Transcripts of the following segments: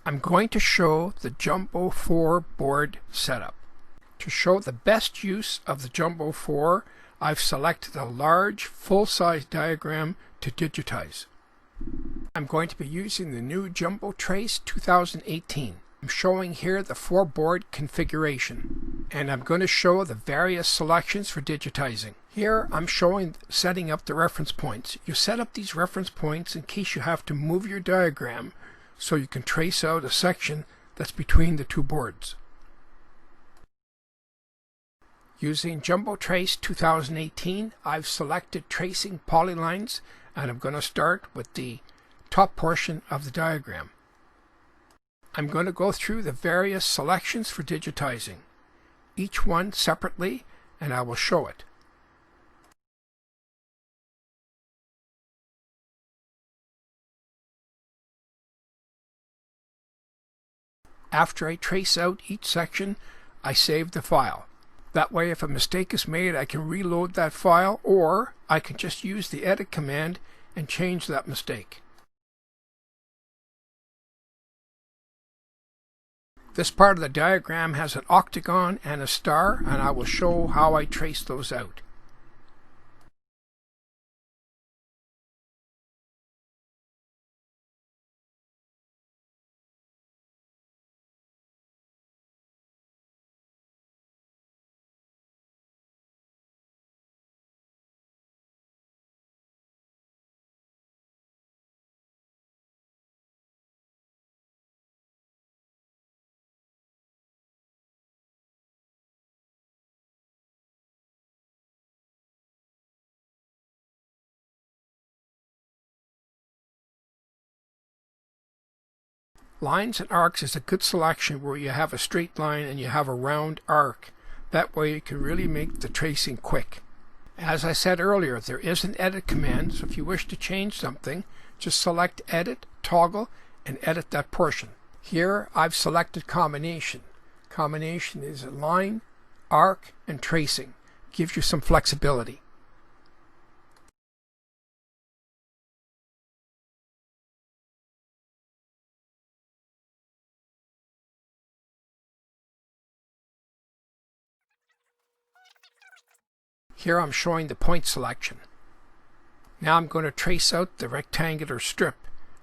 I'm going to show the Jumbo 4 board setup. To show the best use of the Jumbo 4, I've selected a large full-size diagram to digitize. I'm going to be using the new Jumbo Trace 2018. I'm showing here the 4-board configuration, and I'm going to show the various selections for digitizing. Here I'm showing setting up the reference points. You set up these reference points in case you have to move your diagram so you can trace out a section that's between the two boards. Using Jumbo Trace 2018, I've selected tracing polylines, and I'm going to start with the top portion of the diagram. I'm going to go through the various selections for digitizing, each one separately, and I will show it. After I trace out each section, I save the file. That way, if a mistake is made, I can reload that file, or I can just use the edit command and change that mistake. This part of the diagram has an octagon and a star, and I will show how I trace those out. Lines and arcs is a good selection where you have a straight line and you have a round arc. That way you can really make the tracing quick. As I said earlier, there is an edit command, so if you wish to change something, just select Edit, Toggle, and edit that portion. Here I've selected Combination. Combination is a line, arc, and tracing. Gives you some flexibility. Here I'm showing the point selection. Now I'm going to trace out the rectangular strip,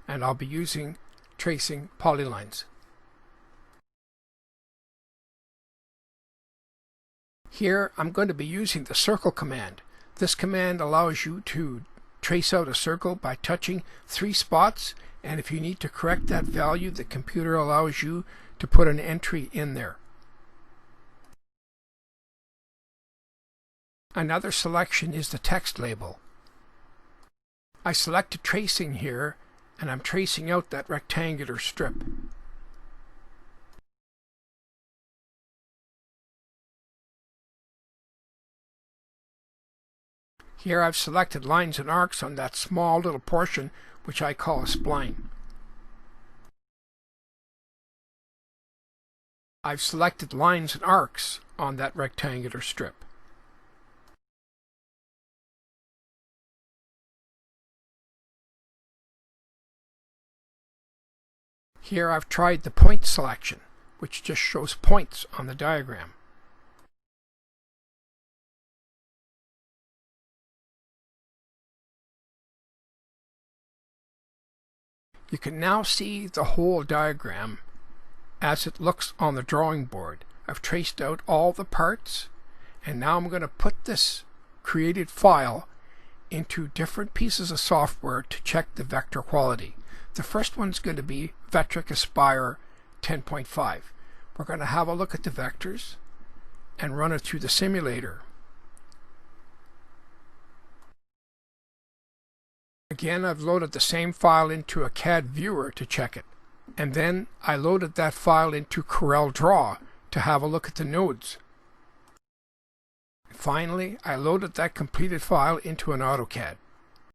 and I'll be using tracing polylines. Here I'm going to be using the circle command. This command allows you to trace out a circle by touching 3 spots, and if you need to correct that value, the computer allows you to put an entry in there. Another selection is the text label. I selected tracing here, and I'm tracing out that rectangular strip. Here I've selected lines and arcs on that small little portion which I call a spline. I've selected lines and arcs on that rectangular strip. Here I've tried the point selection, which just shows points on the diagram. You can now see the whole diagram as it looks on the drawing board. I've traced out all the parts, and now I'm going to put this created file into different pieces of software to check the vector quality. The first one's going to be Vectric Aspire 10.5. We're going to have a look at the vectors and run it through the simulator. Again, I've loaded the same file into a CAD viewer to check it. And then I loaded that file into Corel Draw to have a look at the nodes. Finally, I loaded that completed file into an AutoCAD.